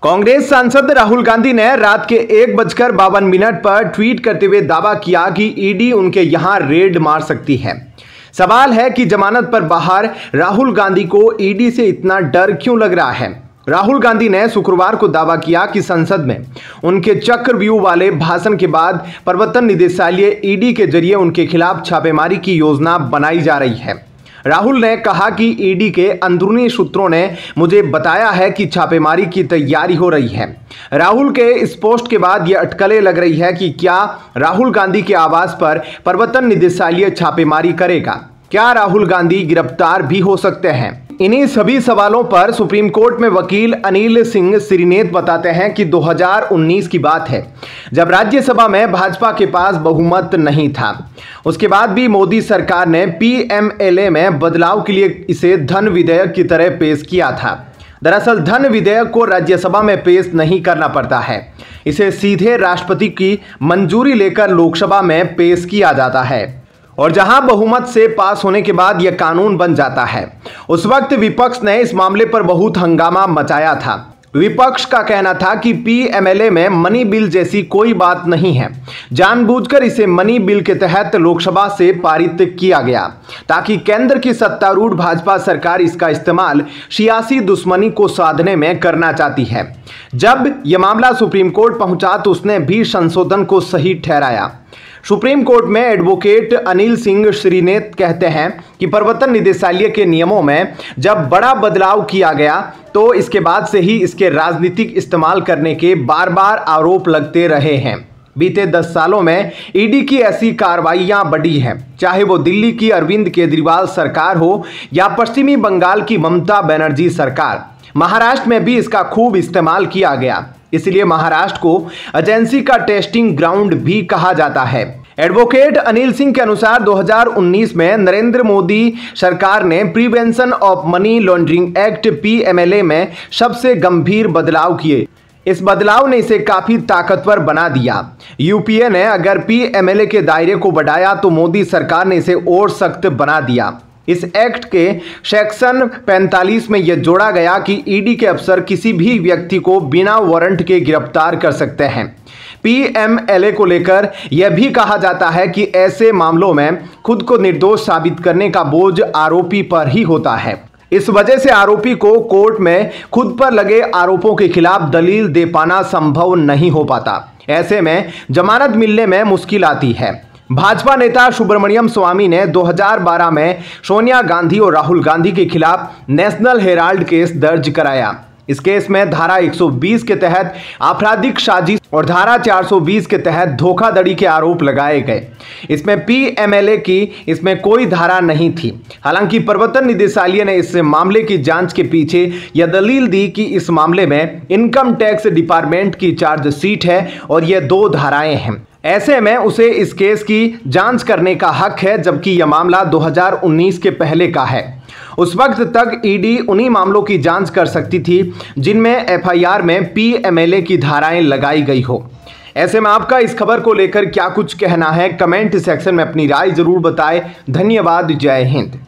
कांग्रेस सांसद राहुल गांधी ने रात के 1:52 पर ट्वीट करते हुए दावा किया कि ईडी उनके यहां रेड मार सकती है। सवाल है कि जमानत पर बाहर राहुल गांधी को ईडी से इतना डर क्यों लग रहा है। राहुल गांधी ने शुक्रवार को दावा किया कि संसद में उनके चक्रव्यूह वाले भाषण के बाद प्रवर्तन निदेशालय ईडी के जरिए उनके खिलाफ छापेमारी की योजना बनाई जा रही है। राहुल ने कहा कि ईडी के अंदरूनी सूत्रों ने मुझे बताया है कि छापेमारी की तैयारी हो रही है। राहुल के इस पोस्ट के बाद यह अटकलें लग रही है कि क्या राहुल गांधी के आवास पर प्रवर्तन निदेशालय छापेमारी करेगा। क्या राहुल गांधी गिरफ्तार भी हो सकते हैं। इन्हीं सभी सवालों पर सुप्रीम कोर्ट में वकील अनिल सिंह श्रीनेत बताते हैं कि 2019 की बात है, जब राज्यसभा में भाजपा के पास बहुमत नहीं था। उसके बाद भी मोदी सरकार ने पीएमएलए में बदलाव के लिए इसे धन विधेयक की तरह पेश किया था। दरअसल धन विधेयक को राज्यसभा में पेश नहीं करना पड़ता है, इसे सीधे राष्ट्रपति की मंजूरी लेकर लोकसभा में पेश किया जाता है और जहां बहुमत से पास होने के बाद यह कानून बन जाता है। उस वक्त विपक्ष ने इस मामले पर बहुत हंगामा मचाया था। विपक्ष का कहना था कि पीएमएलए में मनी बिल जैसी कोई बात नहीं है, जानबूझकर इसे मनी बिल के तहत लोकसभा से पारित किया गया ताकि केंद्र की सत्तारूढ़ भाजपा सरकार इसका इस्तेमाल सियासी दुश्मनी को साधने में करना चाहती है। जब यह मामला सुप्रीम कोर्ट पहुंचा तो उसने भी संशोधन को सही ठहराया। सुप्रीम कोर्ट में एडवोकेट अनिल सिंह श्रीनेत कहते हैं कि प्रवर्तन निदेशालय के नियमों में जब बड़ा बदलाव किया गया तो इसके बाद से ही इसके राजनीतिक इस्तेमाल करने के बार बार आरोप लगते रहे हैं। बीते 10 सालों में ईडी की ऐसी कार्रवाइयां बढ़ी हैं, चाहे वो दिल्ली की अरविंद केजरीवाल सरकार हो या पश्चिमी बंगाल की ममता बनर्जी सरकार। महाराष्ट्र में भी इसका खूब इस्तेमाल किया गया, इसलिए महाराष्ट्र को एजेंसी का टेस्टिंग ग्राउंड भी कहा जाता है। एडवोकेट अनिल सिंह के अनुसार 2019 में नरेंद्र मोदी सरकार ने prevention of money laundering act PMLA में सबसे गंभीर बदलाव किए। इस बदलाव ने इसे काफी ताकतवर बना दिया। यूपीए ने अगर पीएमएलए के दायरे को बढ़ाया तो मोदी सरकार ने इसे और सख्त बना दिया। इस एक्ट के सेक्शन 45 में यह जोड़ा गया कि ईडी के अफसर किसी भी व्यक्ति को बिना वारंट के गिरफ्तार कर सकते हैं। पीएमएलए को लेकर यह भी कहा जाता है कि ऐसे मामलों में खुद को निर्दोष साबित करने का बोझ आरोपी पर ही होता है। इस वजह से आरोपी को कोर्ट में खुद पर लगे आरोपों के खिलाफ दलील दे पाना संभव नहीं हो पाता। ऐसे में जमानत मिलने में मुश्किल आती है। भाजपा नेता सुब्रमण्यम स्वामी ने 2012 में सोनिया गांधी और राहुल गांधी के खिलाफ नेशनल हेराल्ड केस दर्ज कराया। इस केस में धारा 120 के तहत आपराधिक साजिश और धारा 420 के तहत धोखाधड़ी के आरोप लगाए गए। इसमें पीएमएलए की इसमें कोई धारा नहीं थी। हालांकि प्रवर्तन निदेशालय ने इस मामले की जांच के पीछे यह दलील दी कि इस मामले में इनकम टैक्स डिपार्टमेंट की चार्जशीट है और यह 2 धाराएं हैं। ऐसे में उसे इस केस की जांच करने का हक है, जबकि यह मामला 2019 के पहले का है। उस वक्त तक ईडी उन्हीं मामलों की जांच कर सकती थी जिनमें एफआईआर में पीएमएलए की धाराएं लगाई गई हो। ऐसे में आपका इस खबर को लेकर क्या कुछ कहना है, कमेंट सेक्शन में अपनी राय जरूर बताएं। धन्यवाद। जय हिंद।